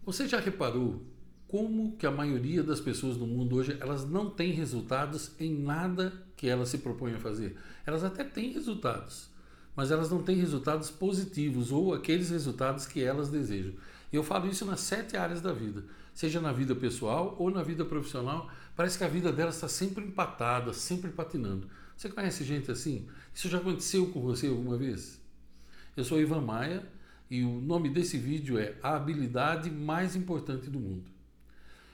Você já reparou como que a maioria das pessoas no mundo hoje, elas não têm resultados em nada que elas se propõem a fazer? Elas até têm resultados, mas elas não têm resultados positivos ou aqueles resultados que elas desejam. E eu falo isso nas 7 áreas da vida, seja na vida pessoal ou na vida profissional. Parece que a vida delas está sempre empatada, sempre patinando. Você conhece gente assim? Isso já aconteceu com você alguma vez? Eu sou Ivan Maia e o nome desse vídeo é A Habilidade Mais Importante do Mundo.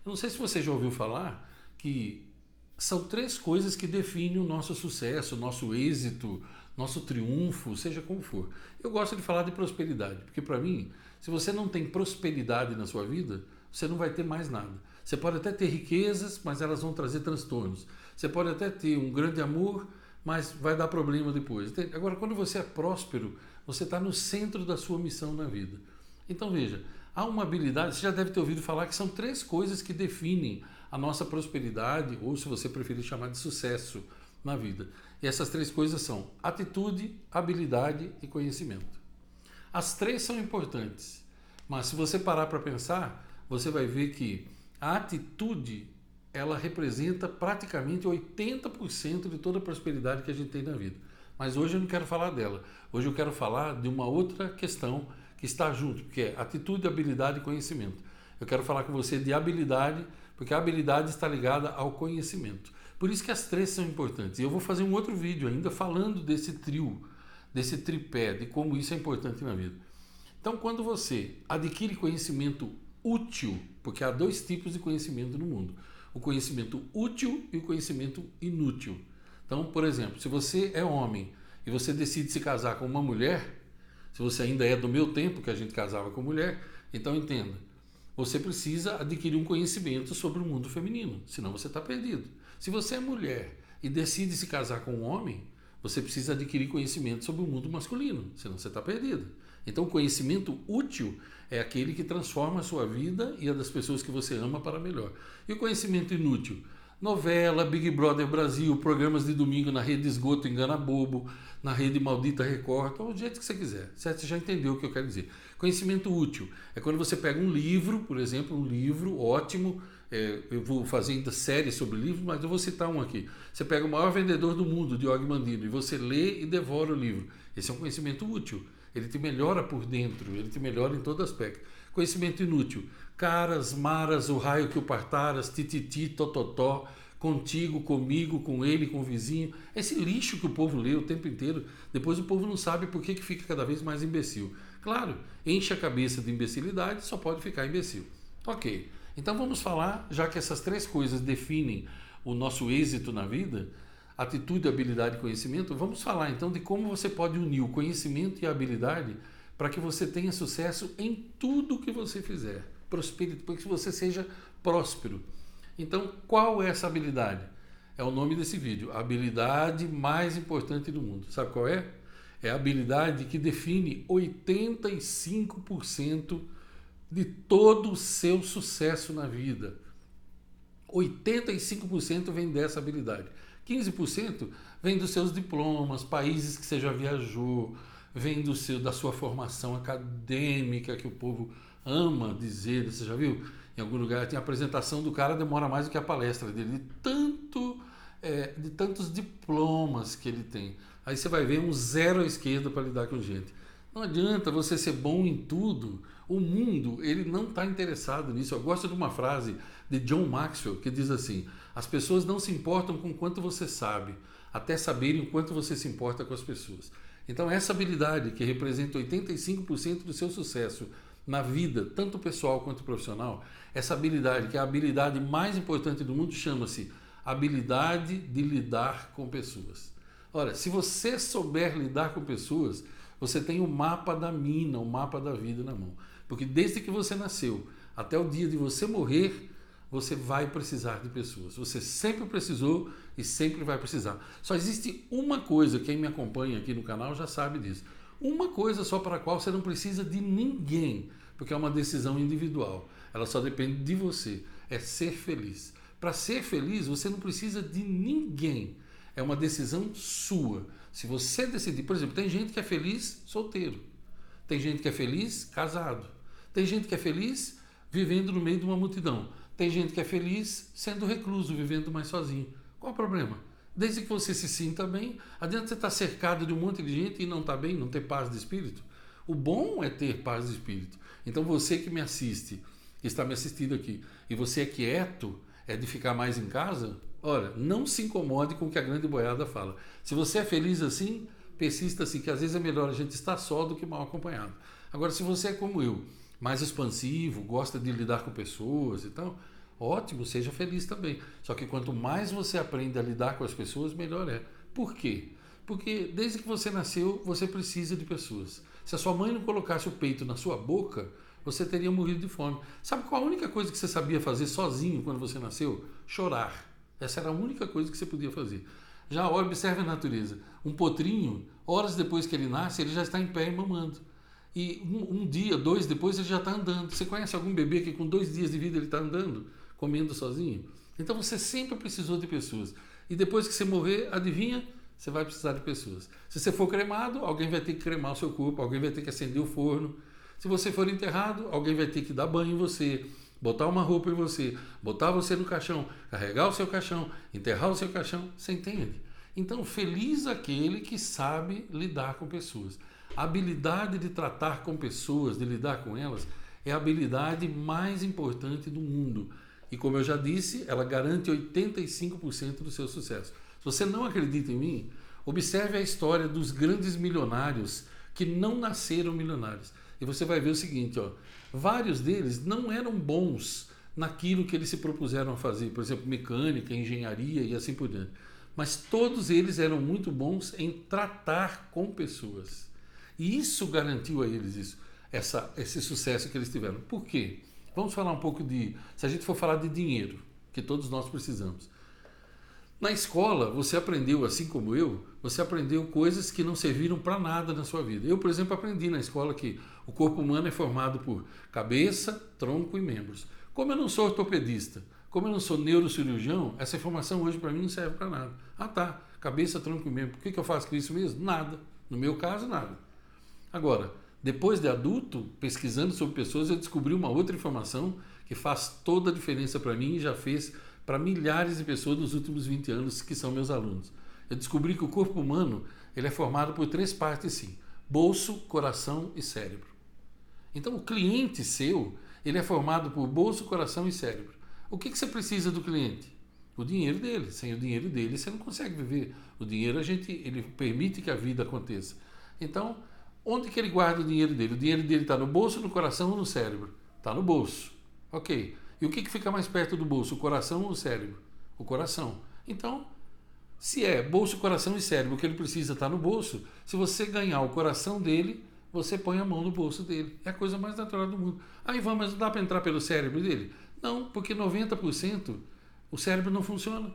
Eu não sei se você já ouviu falar que são 3 coisas que definem o nosso sucesso, o nosso êxito, nosso triunfo, seja como for. Eu gosto de falar de prosperidade, porque para mim, se você não tem prosperidade na sua vida, você não vai ter mais nada. Você pode até ter riquezas, mas elas vão trazer transtornos. Você pode até ter um grande amor, mas vai dar problema depois. Agora, quando você é próspero, você está no centro da sua missão na vida. Então veja, há uma habilidade, você já deve ter ouvido falar que são 3 coisas que definem a nossa prosperidade, ou se você preferir chamar de sucesso na vida. E essas 3 coisas são atitude, habilidade e conhecimento. As 3 são importantes, mas se você parar para pensar, você vai ver que a atitude, ela representa praticamente 80% de toda a prosperidade que a gente tem na vida. Mas hoje eu não quero falar dela. Hoje eu quero falar de uma outra questão que está junto, que é atitude, habilidade e conhecimento. Eu quero falar com você de habilidade, porque a habilidade está ligada ao conhecimento. Por isso que as 3 são importantes. E eu vou fazer um outro vídeo ainda falando desse trio, desse tripé, de como isso é importante na vida. Então, quando você adquire conhecimento útil, porque há 2 tipos de conhecimento no mundo, o conhecimento útil e o conhecimento inútil. Então, por exemplo, se você é homem e você decide se casar com uma mulher, se você ainda é do meu tempo, que a gente casava com mulher, então entenda, você precisa adquirir um conhecimento sobre o mundo feminino, senão você está perdido. Se você é mulher e decide se casar com um homem, você precisa adquirir conhecimento sobre o mundo masculino, senão você está perdido. Então, o conhecimento útil é aquele que transforma a sua vida e a das pessoas que você ama para melhor. E o conhecimento inútil? Novela, Big Brother Brasil, programas de domingo na Rede Esgoto Engana Bobo, na Rede Maldita Record, então, do jeito que você quiser. Certo? Você já entendeu o que eu quero dizer. Conhecimento útil é quando você pega um livro, por exemplo, um livro ótimo, eu vou fazer ainda série sobre livros, mas eu vou citar um aqui. Você pega o maior vendedor do mundo, de Og Mandino, e você lê e devora o livro. Esse é um conhecimento útil. Ele te melhora por dentro, ele te melhora em todo aspecto. Conhecimento inútil. Caras, maras, o raio que o partaras, tititi, tototó, contigo, comigo, com ele, com o vizinho. Esse lixo que o povo lê o tempo inteiro, depois o povo não sabe por que fica cada vez mais imbecil. Claro, enche a cabeça de imbecilidade, só pode ficar imbecil. Ok, então vamos falar, já que essas 3 coisas definem o nosso êxito na vida, atitude, habilidade e conhecimento, vamos falar então de como você pode unir o conhecimento e a habilidade para que você tenha sucesso em tudo que você fizer, prosperidade, para que você seja próspero. Então, qual é essa habilidade? É o nome desse vídeo, a habilidade mais importante do mundo. Sabe qual é? É a habilidade que define 85% de todo o seu sucesso na vida. 85% vem dessa habilidade. 15% vem dos seus diplomas, países que você já viajou, vem da sua formação acadêmica, que o povo ama dizer. Você já viu? Em algum lugar tem a apresentação do cara, demora mais do que a palestra dele, de tantos diplomas que ele tem. Aí você vai ver um 0 à esquerda para lidar com gente. Não adianta você ser bom em tudo. O mundo, ele não está interessado nisso. Eu gosto de uma frase de John Maxwell que diz assim: as pessoas não se importam com quanto você sabe, até saberem o quanto você se importa com as pessoas. Então essa habilidade que representa 85% do seu sucesso na vida, tanto pessoal quanto profissional, essa habilidade, que é a habilidade mais importante do mundo, chama-se habilidade de lidar com pessoas. Ora, se você souber lidar com pessoas, você tem o mapa da mina, o mapa da vida na mão. Porque desde que você nasceu até o dia de você morrer, você vai precisar de pessoas. Você sempre precisou e sempre vai precisar. Só existe uma coisa, quem me acompanha aqui no canal já sabe disso. Uma coisa só para a qual você não precisa de ninguém, porque é uma decisão individual. Ela só depende de você. É ser feliz. Para ser feliz, você não precisa de ninguém. É uma decisão sua. Se você decidir, por exemplo, tem gente que é feliz solteiro. Tem gente que é feliz casado. Tem gente que é feliz vivendo no meio de uma multidão. Tem gente que é feliz sendo recluso, vivendo mais sozinho. Qual o problema? Desde que você se sinta bem, adianta você estar cercado de um monte de gente e não estar bem, não ter paz de espírito? O bom é ter paz de espírito. Então você que me assiste, que está me assistindo aqui, e você é quieto, é de ficar mais em casa, olha, não se incomode com o que a grande boiada fala. Se você é feliz assim, persista assim, que às vezes é melhor a gente estar só do que mal acompanhado. Agora, se você é como eu, mais expansivo, gosta de lidar com pessoas e tal, ótimo, seja feliz também. Só que quanto mais você aprende a lidar com as pessoas, melhor é. Por quê? Porque desde que você nasceu, você precisa de pessoas. Se a sua mãe não colocasse o peito na sua boca, você teria morrido de fome. Sabe qual a única coisa que você sabia fazer sozinho quando você nasceu? Chorar. Essa era a única coisa que você podia fazer. Já observe a natureza. Um potrinho, horas depois que ele nasce, ele já está em pé e mamando. E um dia, 2 depois, ele já está andando. Você conhece algum bebê que com 2 dias de vida ele está andando, comendo sozinho? Então você sempre precisou de pessoas. E depois que você morrer, adivinha? Você vai precisar de pessoas. Se você for cremado, alguém vai ter que cremar o seu corpo, alguém vai ter que acender o forno. Se você for enterrado, alguém vai ter que dar banho em você, botar uma roupa em você, botar você no caixão, carregar o seu caixão, enterrar o seu caixão. Você entende? Então, feliz aquele que sabe lidar com pessoas. A habilidade de tratar com pessoas, de lidar com elas, é a habilidade mais importante do mundo. E como eu já disse, ela garante 85% do seu sucesso. Se você não acredita em mim, observe a história dos grandes milionários que não nasceram milionários. E você vai ver o seguinte, ó, vários deles não eram bons naquilo que eles se propuseram a fazer, por exemplo, mecânica, engenharia e assim por diante. Mas todos eles eram muito bons em tratar com pessoas. E isso garantiu a eles esse sucesso que eles tiveram. Por quê? Vamos falar um pouco se a gente for falar de dinheiro, que todos nós precisamos. Na escola, você aprendeu, assim como eu, você aprendeu coisas que não serviram para nada na sua vida. Eu, por exemplo, aprendi na escola que o corpo humano é formado por cabeça, tronco e membros. Como eu não sou ortopedista, como eu não sou neurocirurgião, essa informação hoje para mim não serve para nada. Ah tá, cabeça, tronco e membro. O que eu faço com isso mesmo? Nada. No meu caso, nada. Agora, depois de adulto, pesquisando sobre pessoas, eu descobri uma outra informação que faz toda a diferença para mim e já fez para milhares de pessoas nos últimos 20 anos que são meus alunos. Eu descobri que o corpo humano ele é formado por 3 partes, sim: bolso, coração e cérebro. Então, o cliente seu ele é formado por bolso, coração e cérebro. O que você precisa do cliente? O dinheiro dele. Sem o dinheiro dele, você não consegue viver. O dinheiro ele permite que a vida aconteça. Então, onde que ele guarda o dinheiro dele? O dinheiro dele está no bolso, no coração ou no cérebro? Está no bolso. Ok. E o que fica mais perto do bolso? O coração ou o cérebro? O coração. Então, se é bolso, coração e cérebro, o que ele precisa está no bolso. Se você ganhar o coração dele, você põe a mão no bolso dele. É a coisa mais natural do mundo. Aí vamos, mas não dá para entrar pelo cérebro dele? Não, porque 90% o cérebro não funciona.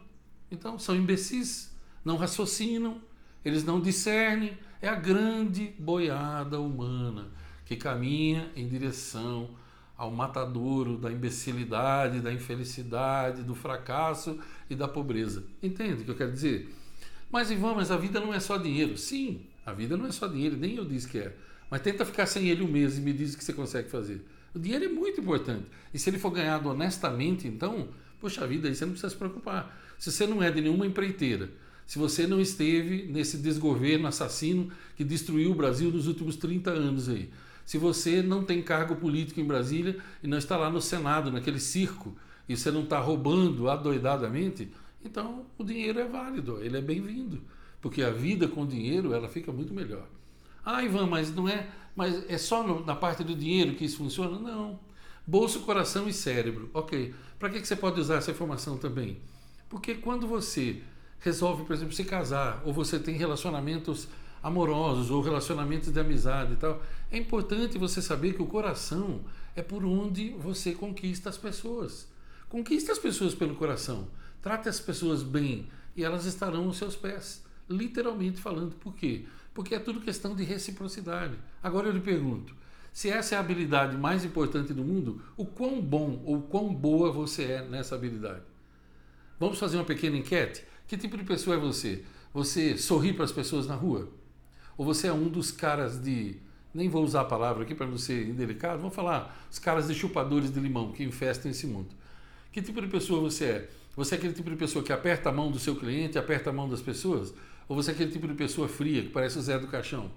Então, são imbecis, não raciocinam, eles não discernem. É a grande boiada humana que caminha em direção ao matadouro da imbecilidade, da infelicidade, do fracasso e da pobreza. Entende o que eu quero dizer? Mas Ivan, mas a vida não é só dinheiro. Sim, a vida não é só dinheiro, nem eu disse que é. Mas tenta ficar sem ele um mês e me diz o que você consegue fazer. O dinheiro é muito importante. E se ele for ganhado honestamente, então, poxa vida, aí você não precisa se preocupar. Se você não é de nenhuma empreiteira, se você não esteve nesse desgoverno assassino que destruiu o Brasil nos últimos 30 anos aí, se você não tem cargo político em Brasília e não está lá no Senado, naquele circo, e você não está roubando adoidadamente, então o dinheiro é válido, ele é bem-vindo. Porque a vida com dinheiro, ela fica muito melhor. Ah, Ivan, mas não é, mas é só na parte do dinheiro que isso funciona? Não. Bolso, coração e cérebro. Ok. Para que você pode usar essa informação também? Porque quando você resolve, por exemplo, se casar, ou você tem relacionamentos amorosos, ou relacionamentos de amizade e tal, é importante você saber que o coração é por onde você conquista as pessoas. Conquiste as pessoas pelo coração. Trate as pessoas bem e elas estarão aos seus pés. Literalmente falando. Por quê? Porque é tudo questão de reciprocidade. Agora eu lhe pergunto, se essa é a habilidade mais importante do mundo, o quão bom ou quão boa você é nessa habilidade? Vamos fazer uma pequena enquete? Que tipo de pessoa é você? Você sorri para as pessoas na rua? Ou você é um dos caras de nem vou usar a palavra aqui para não ser indelicado, vou falar os caras de chupadores de limão que infestam esse mundo. Que tipo de pessoa você é? Você é aquele tipo de pessoa que aperta a mão do seu cliente, aperta a mão das pessoas? Ou você é aquele tipo de pessoa fria, que parece o Zé do Caixão?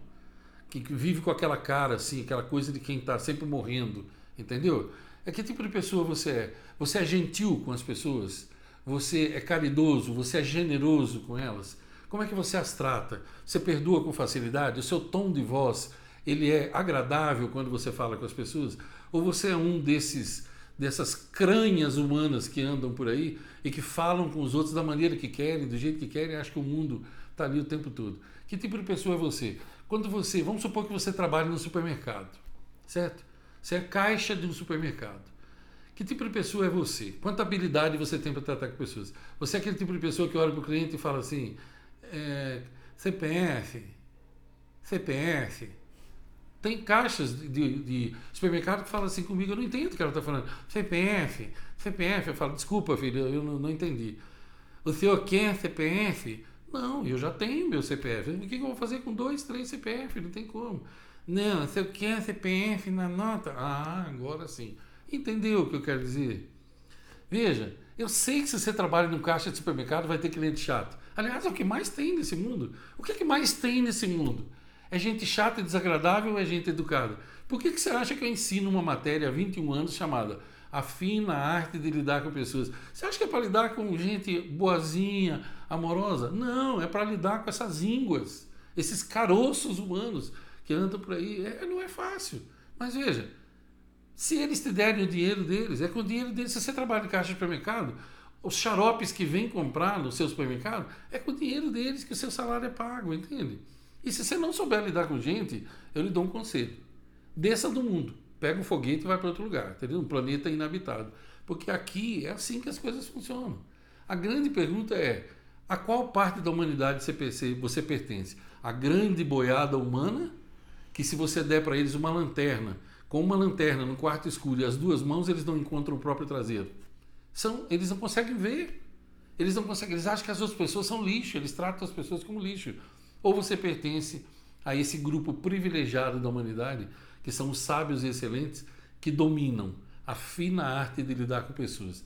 Que vive com aquela cara assim, aquela coisa de quem está sempre morrendo, entendeu? É que tipo de pessoa você é? Você é gentil com as pessoas? Você é caridoso? Você é generoso com elas? Como é que você as trata? Você perdoa com facilidade? O seu tom de voz, ele é agradável quando você fala com as pessoas? Ou você é um dessas cranhas humanas que andam por aí e que falam com os outros da maneira que querem, do jeito que querem, e acham que o mundo está ali o tempo todo? Que tipo de pessoa é você? Quando você, vamos supor que você trabalha no supermercado, certo? Você é caixa de um supermercado. Que tipo de pessoa é você? Quanta habilidade você tem para tratar com pessoas? Você é aquele tipo de pessoa que olha para o cliente e fala assim, CPF. Tem caixas de supermercado que falam assim comigo, eu não entendo o que ela está falando. CPF. Eu falo, desculpa, filho, eu não entendi. O senhor quer CPF? Não, eu já tenho meu CPF. O que eu vou fazer com 2, 3 CPF? Não tem como. Não, se eu quero CPF na nota. Ah, agora sim. Entendeu o que eu quero dizer? Veja, eu sei que se você trabalha num caixa de supermercado vai ter cliente chato. Aliás, é o que mais tem nesse mundo. O que é que mais tem nesse mundo? É gente chata e desagradável ou é gente educada? Por que você acha que eu ensino uma matéria há 21 anos chamada A Fina Arte de Lidar com Pessoas? Você acha que é para lidar com gente boazinha, amorosa? Não, é para lidar com essas ínguas, esses caroços humanos que andam por aí. Não é fácil. Mas veja, se eles te derem o dinheiro deles, é com o dinheiro deles. Se você trabalha em caixa de supermercado, os xaropes que vêm comprar no seu supermercado, é com o dinheiro deles que o seu salário é pago, entende? E se você não souber lidar com gente, eu lhe dou um conselho. Desça do mundo, pega um foguete e vai para outro lugar, entendeu? Um planeta inabitado. Porque aqui é assim que as coisas funcionam. A grande pergunta é, a qual parte da humanidade você pertence? A grande boiada humana, que se você der para eles uma lanterna, com uma lanterna no quarto escuro e as duas mãos, eles não encontram o próprio traseiro. Eles não conseguem ver. Eles acham que as outras pessoas são lixo, eles tratam as pessoas como lixo. Ou você pertence a esse grupo privilegiado da humanidade, que são os sábios e excelentes, que dominam a fina arte de lidar com pessoas,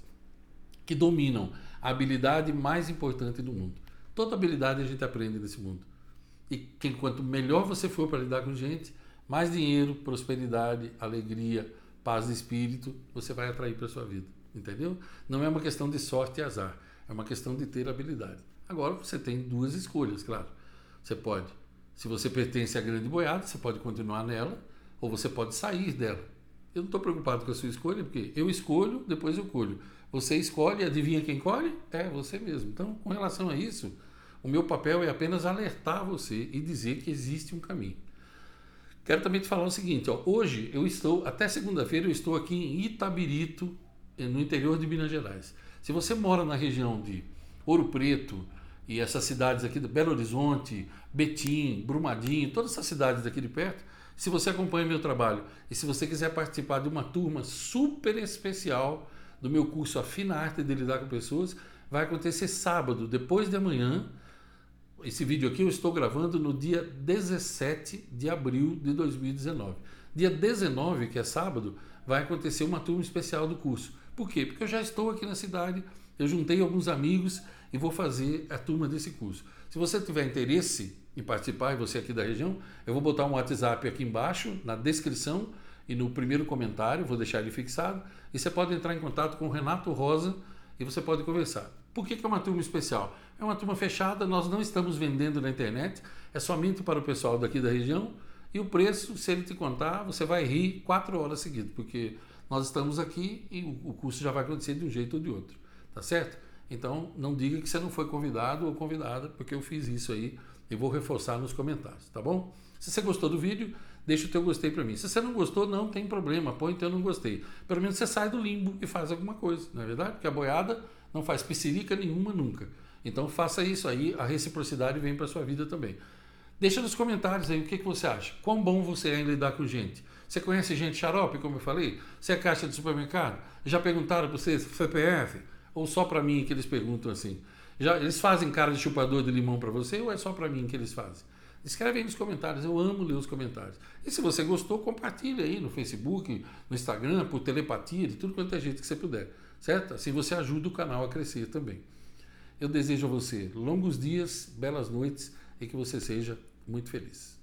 que dominam a habilidade mais importante do mundo. Toda habilidade a gente aprende nesse mundo. E quanto melhor você for para lidar com gente, mais dinheiro, prosperidade, alegria, paz de espírito você vai atrair para a sua vida. Entendeu? Não é uma questão de sorte e azar, é uma questão de ter habilidade. Agora você tem duas escolhas, claro. Você pode, se você pertence à grande boiada, você pode continuar nela, ou você pode sair dela. Eu não estou preocupado com a sua escolha, porque eu escolho, depois eu colho. Você escolhe, adivinha quem colhe? É você mesmo. Então, com relação a isso, o meu papel é apenas alertar você e dizer que existe um caminho. Quero também te falar o seguinte, hoje até segunda-feira eu estou aqui em Itabirito, no interior de Minas Gerais. Se você mora na região de Ouro Preto e essas cidades aqui de Belo Horizonte, Betim, Brumadinho, todas essas cidades daqui de perto, se você acompanha meu trabalho e se você quiser participar de uma turma super especial do meu curso A Fina Arte de Lidar com Pessoas, vai acontecer sábado, depois de amanhã. Esse vídeo aqui eu estou gravando no dia 17 de abril de 2019. Dia 19, que é sábado, vai acontecer uma turma especial do curso. Por quê? Porque eu já estou aqui na cidade, eu juntei alguns amigos e vou fazer a turma desse curso. Se você tiver interesse em participar, e você aqui da região, eu vou botar um WhatsApp aqui embaixo, na descrição e no primeiro comentário, vou deixar ele fixado, e você pode entrar em contato com o Renato Rosa e você pode conversar. Por que é uma turma especial? É uma turma fechada, nós não estamos vendendo na internet, é somente para o pessoal daqui da região, e o preço, se ele te contar, você vai rir 4 horas seguidas, porque nós estamos aqui e o curso já vai acontecer de um jeito ou de outro, tá certo? Então, não diga que você não foi convidado ou convidada, porque eu fiz isso aí e vou reforçar nos comentários, tá bom? Se você gostou do vídeo, deixa o teu gostei para mim. Se você não gostou, não tem problema, põe o teu não gostei. Pelo menos você sai do limbo e faz alguma coisa, não é verdade? Porque a boiada não faz piscirica nenhuma nunca. Então, faça isso aí, a reciprocidade vem para a sua vida também. Deixa nos comentários aí o que você acha. Quão bom você é em lidar com gente. Você conhece gente xarope, como eu falei? Você é caixa de supermercado? Já perguntaram para você CPF? Ou só para mim que eles perguntam assim? Eles fazem cara de chupador de limão para você ou é só para mim que eles fazem? Escreve aí nos comentários, eu amo ler os comentários. E se você gostou, compartilha aí no Facebook, no Instagram, por telepatia, de tudo quanto é jeito que você puder, certo? Assim você ajuda o canal a crescer também. Eu desejo a você longos dias, belas noites e que você seja muito feliz.